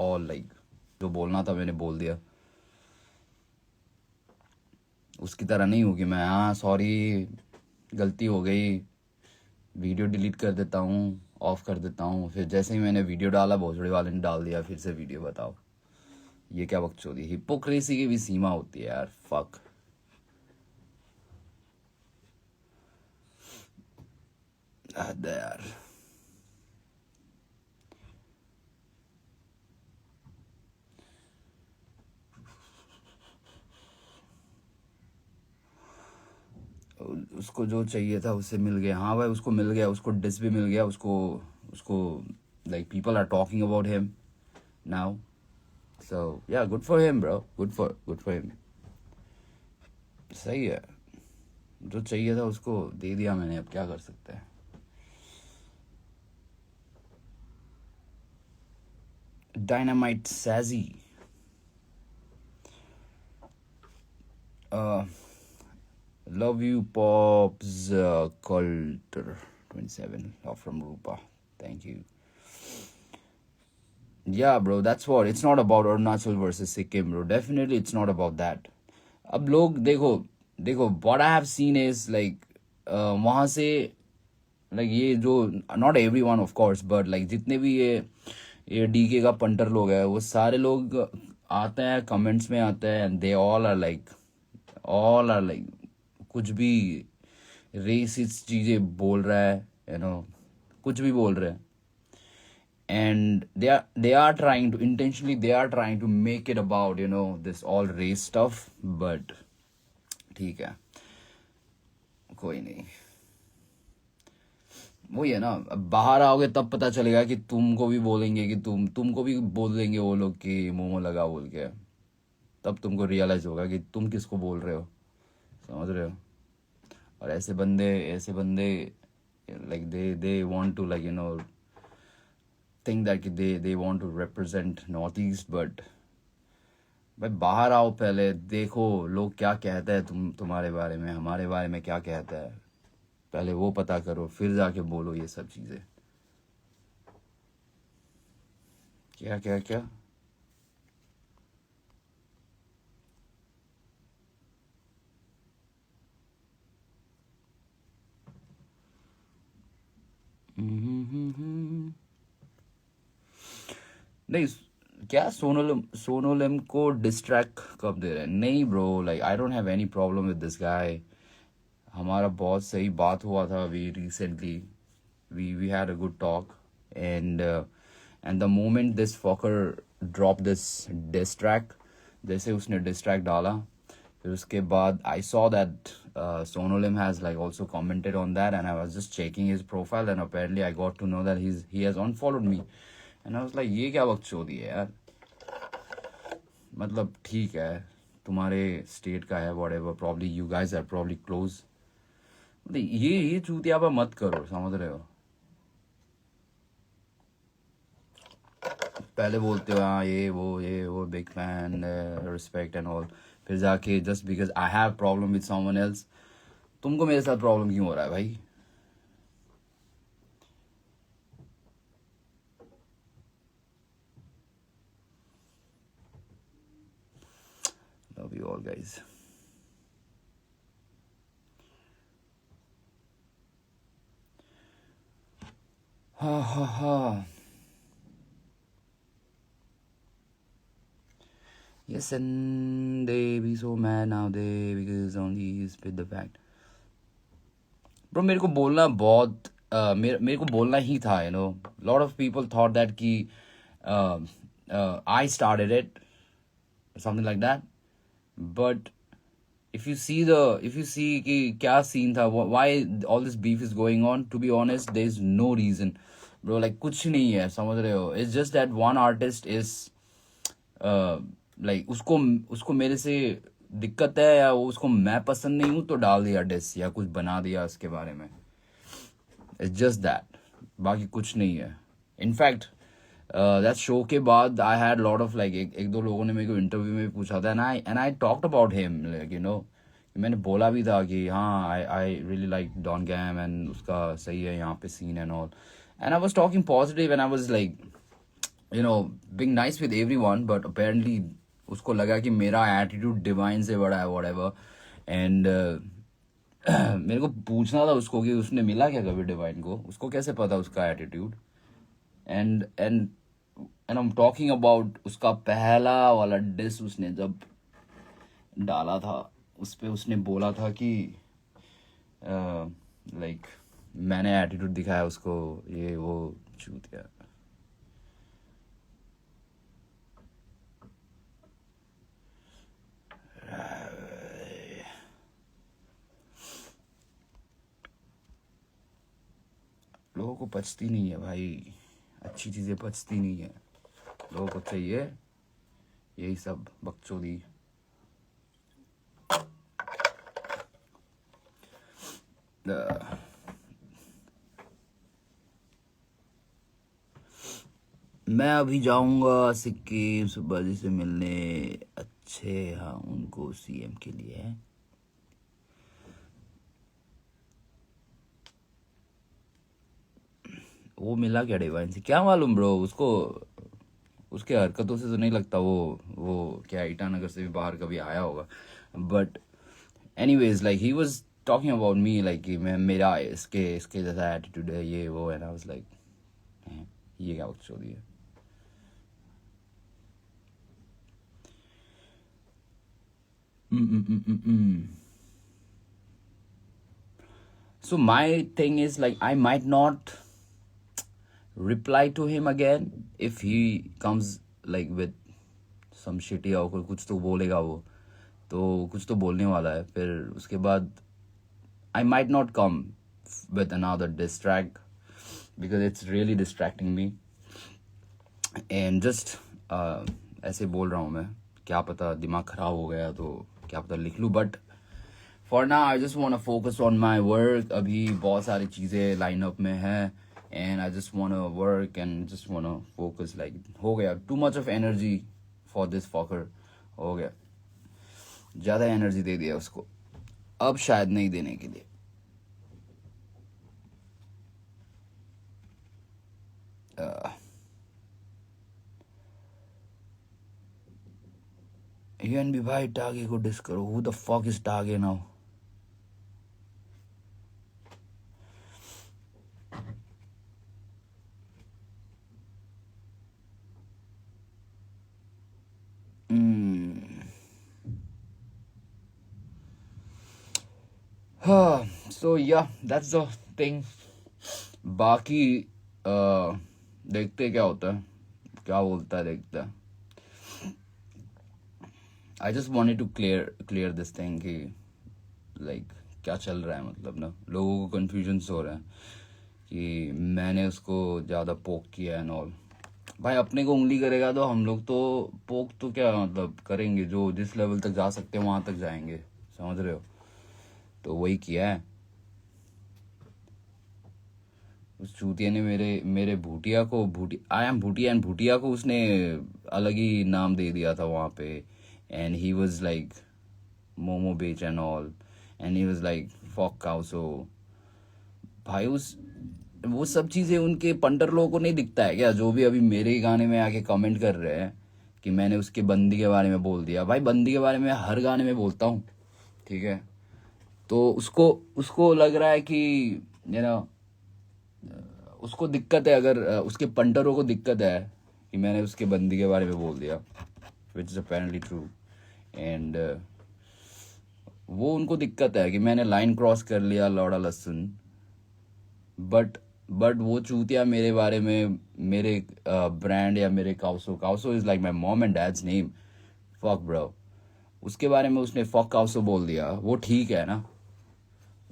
all like जो बोलना था मैंने बोल दिया. उसकी तरह नहीं हूँ कि मैं हाँ सॉरी गलती हो गई, वीडियो डिलीट कर देता हूँ, ऑफ कर देता हूँ, फिर जैसे ही मैंने वीडियो डाला भोसड़ी वाले ने डाल दिया फिर से वीडियो. बताओ ये क्या बकचोदी. हिपोक्रेसी की भी सीमा होती है यार. फक यार. उसको जो चाहिए था उससे मिल गया. हाँ भाई उसको मिल गया, उसको डिस भी मिल गया. उसको उसको like people are talking about him now. So yeah good for him bro, good for him. सही है, जो चाहिए था उसको दे दिया मैंने, अब क्या कर सकते हैं. Dynamite सैजी. Love you, Pops Culter 27 from Rupa. Thank you. Yeah, bro, that's what. It's not about Arunachal versus Sikkim, bro. Definitely, it's not about that. अब लोग देखो what I have seen is like वहाँ से like ये जो not everyone of course but like जितने भी ये डीके का पंटर लोग हैं वो सारे लोग आते हैं कमेंट्स में आते हैं and they all are like कुछ भी रेसिस्ट चीजें बोल रहा है, कुछ भी बोल रहे हैं. And they are trying to intentionally, they are trying to make it about this all race stuff. But ठीक है, कोई नहीं. वही है ना, अब बाहर आओगे तब पता चलेगा कि तुमको भी बोलेंगे कि तुमको भी बोल देंगे वो लोग कि मोमो लगा बोल के. तब तुमको रियलाइज होगा कि तुम किसको बोल रहे हो. समझ रहे हो. और ऐसे बंदे like they want to like think that they want to represent Northeast. But भाई बाहर आओ, पहले देखो लोग क्या कहते हैं तुम्हारे बारे में, हमारे बारे में क्या कहता है. पहले वो पता करो फिर जाके बोलो ये सब चीजें. क्या क्या क्या नहीं. क्या सोनोलम को डिस्ट्रैक्ट कब दे रहे हैं. नहीं bro, like I don't have any problem with this guy. हमारा बहुत सही बात हुआ था अभी recently. We had a good talk and the moment this fucker drop this diss track, जैसे उसने डिस्ट्रैक्ट डाला फिर उसके बाद I saw that Sonolim has like also commented on that and I was just checking his profile and apparently I got to know that he has unfollowed me and I was like ये क्या बकचोदी है यार. मतलब ठीक है तुम्हारे state का है whatever, probably you guys are probably close. ये चूतियापा मत करो, समझ रहे हो. पहले बोलते हो हाँ ये वो big fan respect and all, फिर जाके just because I have problem with someone else तुमको मेरे साथ प्रॉब्लम क्यों हो रहा है भाई. Love you all guys. ha. Yes, and they be so mad now because only he spit the fact. Bro, मेरे को बोलना बहुत मेरे को बोलना ही था. Lot of people thought that कि I started it or something like that. But if you see कि क्या scene था, why all this beef is going on, to be honest there is no reason bro. Like कुछ नहीं है, समझ रहे हो. It's just that one artist is like उसको मेरे से दिक्कत है या उसको मैं पसंद नहीं हूँ तो डाल दिया डिस या कुछ बना दिया उसके बारे में. इट्स जस्ट दैट, बाकी कुछ नहीं है. इनफैक्ट दैट शो के बाद I had lot of like एक दो लोगों ने मेरे को इंटरव्यू में पूछा था and I talked about him like मैंने बोला भी था कि हाँ आई रियली लाइक डॉन गैम एंड उसका सही है यहाँ पे scene and all and I was talking positive and I was like you know being nice with everyone, but apparently उसको लगा कि मेरा एटीट्यूड डिवाइन से बड़ा है व्हाटएवर। एंड मेरे को पूछना था उसको कि उसने मिला क्या कभी डिवाइन को, उसको कैसे पता उसका attitude. And and and I am talking about उसका पहला वाला डिस उसने जब डाला था, उस पे उसने बोला था कि लाइक मैंने एटीट्यूड दिखाया उसको, ये वो चूतिया। लोगों को पचती नहीं है भाई, अच्छी चीज़ें पचती नहीं है, लोगों को चाहिए यही सब बकचोदी। मैं अभी जाऊंगा सिक्किम सुब्बा जी से मिलने। अच्छे, हाँ उनको सीएम के लिए है। वो मिला क्या डिवाइन से, क्या मालूम ब्रो उसको, उसके हरकतों से तो नहीं लगता वो क्या ईटानगर से भी बाहर कभी आया होगा। But anyways like he was talking about me, like कि मैं मेरा इसके इसके जैसा एटीट्यूड है ये वो, एंड आई वाज लाइक ये क्या बकचोदी है। So my thing is like I might not reply to him again if he comes like with some shitty or कुछ तो बोलेगा वो, तो कुछ तो बोलने वाला है, फिर उसके बाद I might not come with another distract because it's really distracting me and just ऐसे बोल रहा हूँ मैं, क्या पता दिमाग खराब हो गया तो क्या पता लिख लूँ, but for now I just want to focus on my work. अभी बहुत सारी चीज़ें लाइन अप में है and I just want to work and just want to focus, like हो गया too much of energy for this fucker, हो गया ज़्यादा एनर्जी दे दिया उसको, अब शायद नहीं देने के लिए। यूएनबी भाई टागे को डिस करो, who the fuck is Tage now. So yeah that's the thing. बाकी देखते क्या होता है, क्या बोलता है देखते हैं। I just wanted to clear this thing कि लाइक क्या चल रहा है, मतलब ना लोगों को कन्फ्यूजन हो रहा है कि मैंने उसको ज़्यादा पोक किया एंड ऑल। भाई अपने को उंगली करेगा तो हम लोग तो पोक तो क्या मतलब करेंगे, जो जिस लेवल तक जा सकते हैं वहां तक जाएंगे, समझ रहे हो, तो वही किया है। उस चूतिया ने मेरे मेरे भूटिया को I am Bhutia and Bhutia को उसने अलग ही नाम दे दिया था वहाँ पे, and he was like momo बेच and all, and he was like fuck काउसो। भाई उस वो सब चीज़ें उनके पंटर लोगों को नहीं दिखता है क्या, जो भी अभी मेरे गाने में आके कमेंट कर रहे हैं कि मैंने उसके बंदी के बारे में बोल दिया। भाई बंदी के बारे में हर गाने में बोलता हूँ, ठीक है, तो उसको उसको लग रहा है कि यू नो उसको दिक्कत है, अगर उसके पंटरों को दिक्कत है कि मैंने उसके बंदी के बारे में बोल दिया, which is apparently true, and वो उनको दिक्कत है कि मैंने लाइन क्रॉस कर लिया लौड़ा लहसुन। बट वो चूतिया मेरे बारे में, मेरे ब्रांड या मेरे काउसो, काउसो is like my mom and dad's name, fuck bro, उसके बारे में उसने फक काउसो बोल दिया, वो ठीक है ना,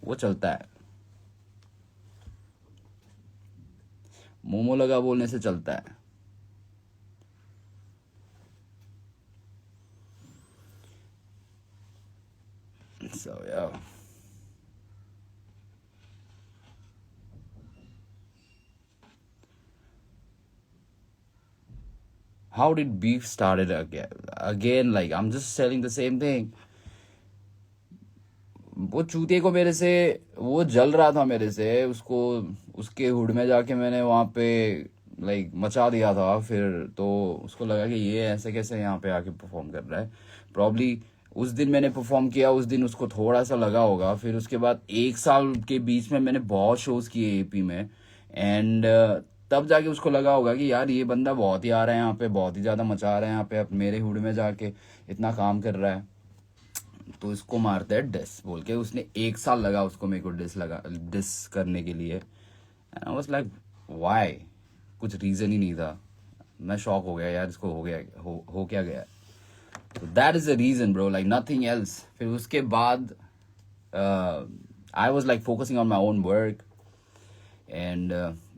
वो चलता है, मोमो लगा बोलने से चलता है। So yeah. How did beef started again? Again, like I'm just telling the same thing. वो चूतिए को मेरे से, वो जल रहा था मेरे से, उसको उसके हुड में जाके मैंने वहाँ पे लाइक मचा दिया था। फिर तो उसको लगा कि ये ऐसे कैसे यहाँ पे आके परफॉर्म कर रहा है। प्रॉब्ली उस दिन मैंने परफॉर्म किया, उस दिन उसको थोड़ा सा लगा होगा। फिर उसके बाद 1 साल के बीच में मैंने बहुत शोज किए एपी में, एंड तब जाके उसको लगा होगा कि यार ये बंदा बहुत ही आ रहा है यहाँ पे, बहुत ही ज़्यादा मचा रहा है यहाँ पे, अब मेरे हुड में जाके इतना काम कर रहा है, तो इसको मारते हैं डिस बोल के। उसने 1 साल लगा उसको मेरे को डिस करने के लिए। And I was like why, कुछ रीज़न ही नहीं था। मैं शॉक हो गया यार, इसको हो गया, हो क्या गया। तो that is the reason bro, like nothing else. फिर उसके बाद I was like focusing on my own work, and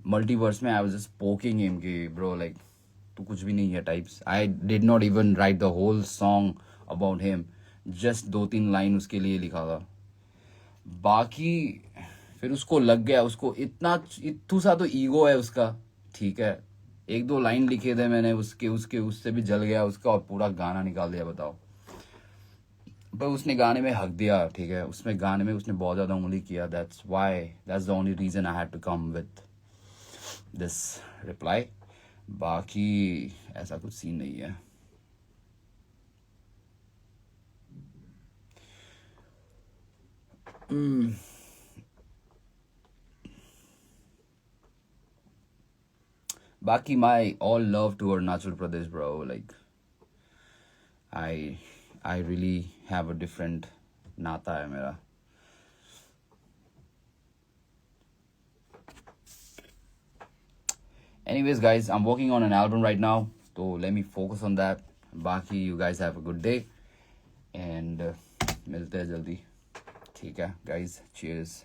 multiverse में I was just poking him कि ब्रो लाइक तू कुछ भी नहीं है types. I did not even write the whole song about him, just 2-3 line उसके लिए लिखा था। बाकी फिर उसको लग गया, उसको इतना इतू सा तो ईगो है उसका, ठीक है। 1-2 लाइन लिखे थे मैंने उसके उसके उससे भी जल गया उसका, और पूरा गाना निकाल दिया बताओ। पर उसने गाने में हक दिया, ठीक है, उसमें गाने में उसने बहुत ज़्यादा उंगली किया। That's the only reason I had to come with this reply. बाकी ऐसा कुछ सीन नहीं है। बाकी my all love to Arunachal Pradesh, bro. Like I I really have a different नाता है मेरा। Anyways, guys, I'm working on an album right now, so let me focus on that. बाकी you guys have a good day, and मिलते हैं जल्दी, ठीक है guys, cheers,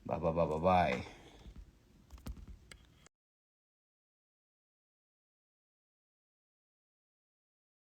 bye bye bye bye bye.